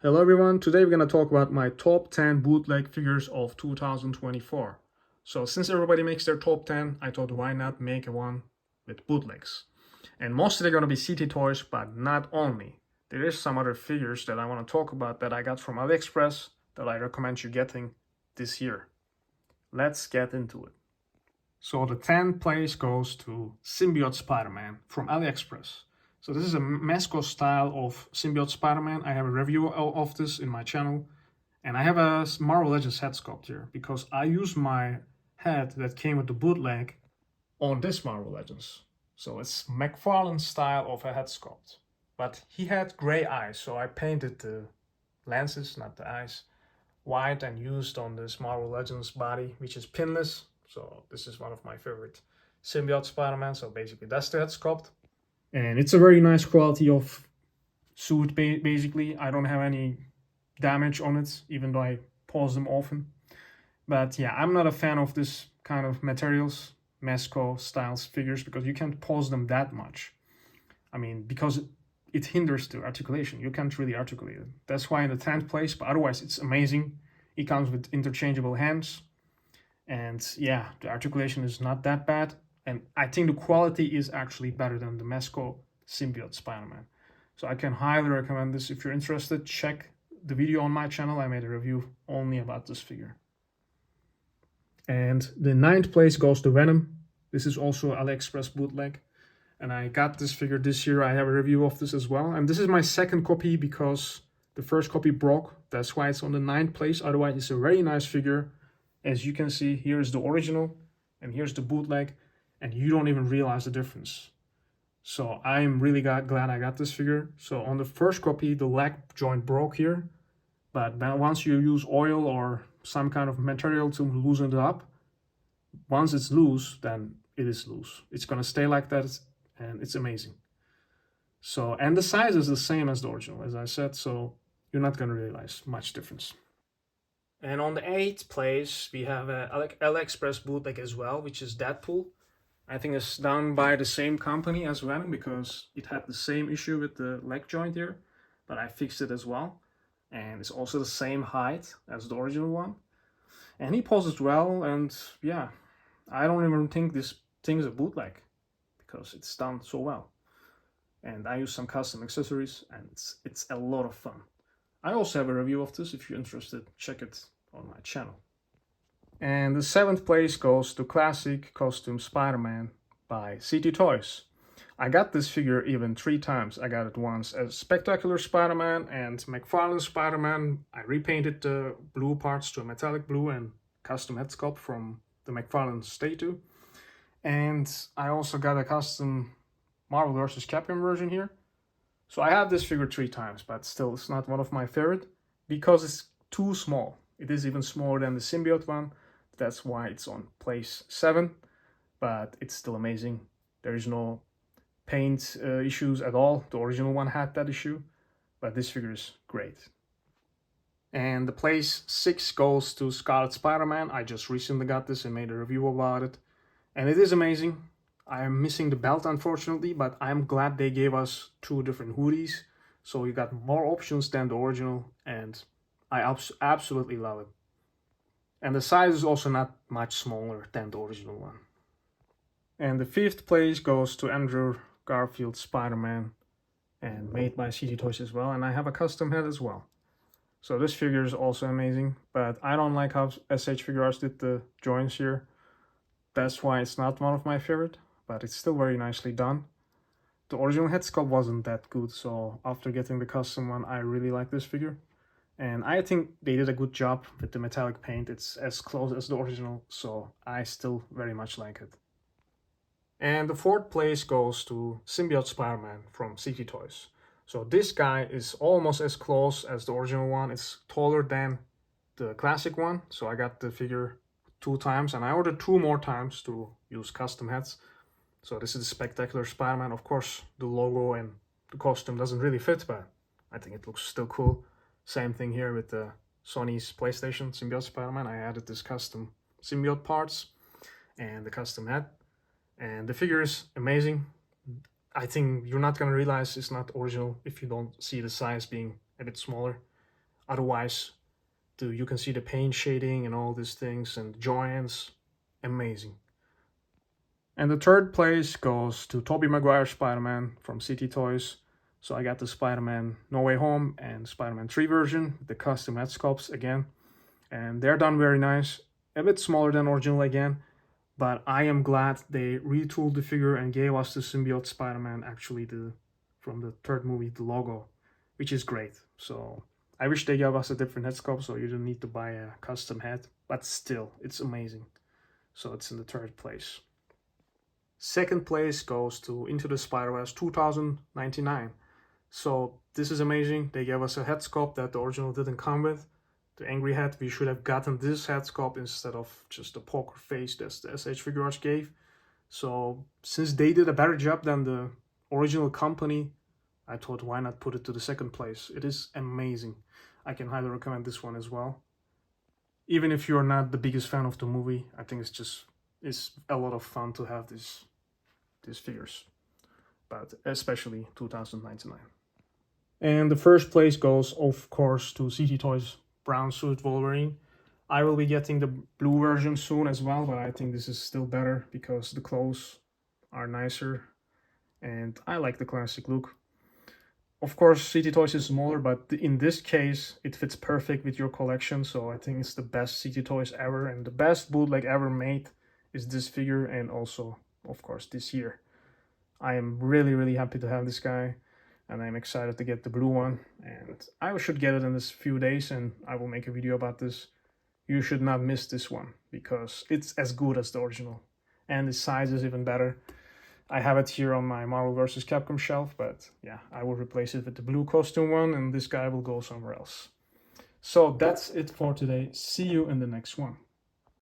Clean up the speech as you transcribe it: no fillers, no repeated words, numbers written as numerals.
Hello everyone, today we're going to talk about my top 10 bootleg figures of 2024. So since everybody makes their top 10, I thought why not make one with bootlegs. And mostly they're going to be CT toys, but not only. There is some other figures that I want to talk about that I got from Aliexpress that I recommend you getting this year. Let's get into it. So the 10th place goes to Symbiote Spider-Man from Aliexpress. So this is a Mesco style of Symbiote Spider-Man. I have a review of this in my channel. And I have a Marvel Legends head sculpt here because I used my head that came with the bootleg on this Marvel Legends. So it's McFarlane's style of a head sculpt. But he had gray eyes, so I painted the lenses, not the eyes, white and used on this Marvel Legends body, which is pinless. So this is one of my favorite Symbiote Spider-Man. So basically that's the head sculpt. And it's a very nice quality of suit, basically. I don't have any damage on it, even though I pose them often. But yeah, I'm not a fan of this kind of materials, Mesco styles figures, because you can't pose them that much. I mean, because it hinders the articulation. You can't really articulate it. That's why in the 10th place, but otherwise it's amazing. It comes with interchangeable hands. And yeah, the articulation is not that bad. And I think the quality is actually better than the Mesco Symbiote Spider-Man. So I can highly recommend this. If you're interested, check the video on my channel. I made a review only about this figure. And the 9th place goes to Venom. This is also AliExpress bootleg. And I got this figure this year. I have a review of this as well. And this is my second copy because the first copy broke. That's why it's on the 9th place. Otherwise, it's a very nice figure. As you can see, here's the original and here's the bootleg. And you don't even realize the difference. So I'm really glad I got this figure. So on the first copy, the leg joint broke here. But then once you use oil or some kind of material to loosen it up, once it's loose, then it is loose. It's going to stay like that, and it's amazing. So, and the size is the same as the original, as I said, so you're not going to realize much difference. And on the 8th place, we have a AliExpress bootleg as well, which is Deadpool. I think it's done by the same company as Venom because it had the same issue with the leg joint here, but I fixed it as well. And it's also the same height as the original one. And he poses well, and yeah, I don't even think this thing is a bootleg because it's done so well. And I use some custom accessories, and it's a lot of fun. I also have a review of this. If you're interested, check it on my channel. And the 7th place goes to Classic Costume Spider-Man by CT Toys. I got this figure even 3 times. I got it once as Spectacular Spider-Man and McFarlane Spider-Man. I repainted the blue parts to a metallic blue and custom head sculpt from the McFarlane statue. And I also got a custom Marvel vs. Capcom version here. So I have this figure 3 times, but still it's not one of my favorite because it's too small. It is even smaller than the Symbiote one. That's why it's on place 7, but it's still amazing. There is no paint issues at all. The original one had that issue, but this figure is great. And the place 6 goes to Scarlet Spider-Man. I just recently got this and made a review about it, and it is amazing. I am missing the belt unfortunately, but I'm glad they gave us 2 different hoodies, so we got more options than the original, and I absolutely love it. And the size is also not much smaller than the original one. And the 5th place goes to Andrew Garfield Spider-Man, and made by CT Toys as well, and I have a custom head as well. So this figure is also amazing, but I don't like how SH Figure Arts did the joints here. That's why it's not one of my favorite, but it's still very nicely done. The original head sculpt wasn't that good, so after getting the custom one, I really like this figure. And I think they did a good job with the metallic paint. It's as close as the original, so I still very much like it. And the 4th place goes to Symbiote Spider-Man from CT Toys. So this guy is almost as close as the original one. It's taller than the classic one. So I got the figure 2 times, and I ordered 2 more times to use custom heads. So this is the Spectacular Spider-Man. Of course, the logo and the costume doesn't really fit, but I think it looks still cool. Same thing here with the Sony's PlayStation Symbiote Spider-Man. I added this custom symbiote parts and the custom head. And the figure is amazing. I think you're not going to realize it's not original if you don't see the size being a bit smaller. otherwise, you can see the paint shading and all these things and joints. Amazing. And the third place goes to Tobey Maguire Spider-Man from City Toys. So I got the Spider-Man No Way Home and Spider-Man 3 version, the custom head sculpts again. And they're done very nice, a bit smaller than original again, but I am glad they retooled the figure and gave us the symbiote Spider-Man, actually from the third movie, the logo, which is great. So I wish they gave us a different head sculpt so you don't need to buy a custom head, but still, it's amazing. So it's in the third place. Second place goes to Into the Spider-Verse 2099. So this is amazing. They gave us a head sculpt that the original didn't come with. The angry head, we should have gotten this head sculpt instead of just the poker face that the SH Figuarts gave. So since they did a better job than the original company, I thought why not put it to the second place. It is amazing. I can highly recommend this one as well. Even if you're not the biggest fan of the movie, I think it's a lot of fun to have these figures, but especially 2099. And the first place goes, of course, to CT Toys Brown Suit Wolverine. I will be getting the blue version soon as well, but I think this is still better because the clothes are nicer and I like the classic look. Of course, CT Toys is smaller, but in this case, it fits perfect with your collection, so I think it's the best CT Toys ever, and the best bootleg ever made is this figure, and also, of course, this year. I am really, really happy to have this guy, and I'm excited to get the blue one, and I should get it in this few days, and I will make a video about this. You should not miss this one, because it's as good as the original, and the size is even better. I have it here on my Marvel vs. Capcom shelf, but yeah, I will replace it with the blue costume one, and this guy will go somewhere else. So that's it for today. See you in the next one.